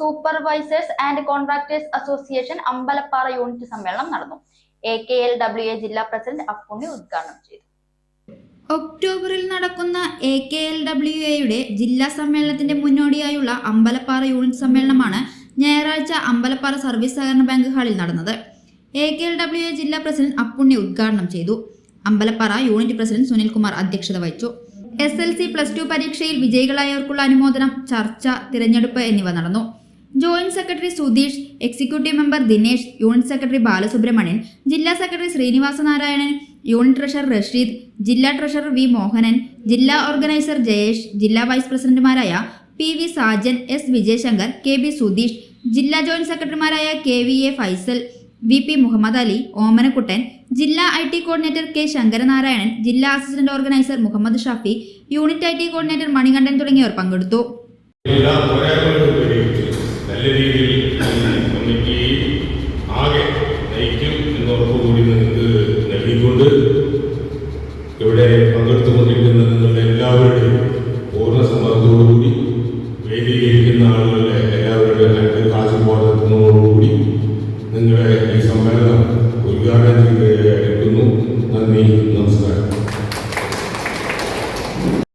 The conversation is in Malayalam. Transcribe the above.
Supervisors and contractors association Ambalappara unit സമ്മേളനം നടന്നു. AKLWA ജില്ലാ പ്രസിഡന്റ് അപ്പുണ്ണി ഉദ്ഘാടനം ചെയ്തു. ഒക്ടോബറിൽ നടക്കുന്ന AKLWAയുടെ ജില്ലാ സമ്മേളനത്തിന്റെ മുന്നോടിയായുള്ള അമ്പലപ്പാറ യൂണിറ്റ് സമ്മേളനമാണ് ഞായറാഴ്ച അമ്പലപ്പാറ സർവീസ് സഹകരണ ബാങ്ക് ഹാളിൽ നടന്നത്. AKLWA ജില്ലാ പ്രസിഡന്റ് അപ്പുണ്ണി ഉദ്ഘാടനം ചെയ്തു. അമ്പലപ്പാറ യൂണിറ്റ് പ്രസിഡന്റ് സുനിൽകുമാർ അധ്യക്ഷത വഹിച്ചു. SLC +2 പരീക്ഷയിൽ വിജയികളായവർക്കുള്ള അനുമോദനം, ചർച്ച, തിരഞ്ഞെടുപ്പ് എന്നിവ നടന്നു. Joint secretary Sudheesh, executive member Dinesh, unit secretary Balasubramanian, ജില്ലാ secretary Srinivasa Narayanan, unit treasurer Rasheed, ജില്ലാ ട്രഷറർ വി മോഹനൻ, ജില്ലാ ഓർഗനൈസർ ജയേഷ്, ജില്ലാ വൈസ് പ്രസിഡന്റുമാരായ PV Sajan, S Vijayasankar, KB Sudheesh, ജില്ലാ ജോയിന്റ് സെക്രട്ടറിമാരായ KVA ഫൈസൽ, VP മുഹമ്മദ് അലി, ഓമനക്കുട്ടൻ, ജില്ലാ IT കോർഡിനേറ്റർ K ശങ്കരനാരായണൻ, ജില്ലാ assistant organiser Muhammad Shafi, unit IT coordinator Manikandan തുടങ്ങിയവർ പങ്കെടുത്തു. നല്ല രീതിയിൽ കമ്മിറ്റി ആകെ നയിക്കും എന്നോർക്കുകൂടി നിങ്ങൾക്ക് നൽകിക്കൊണ്ട് ഇവിടെ പങ്കെടുത്തുകൊണ്ടിരിക്കുന്ന നിങ്ങളുടെ എല്ലാവരുടെയും പൂർണ്ണ സമ്മതത്തോടുകൂടി വേദിയിലിരിക്കുന്ന ആളുകളുടെ എല്ലാവരുടെയും ആശീർവാദത്തിനോടുകൂടി നിങ്ങളെ ഈ സമ്മേളനം ഉദ്ഘാടനം ചെയ്ത് എടുക്കുന്നു. നന്ദി, നമസ്കാരം.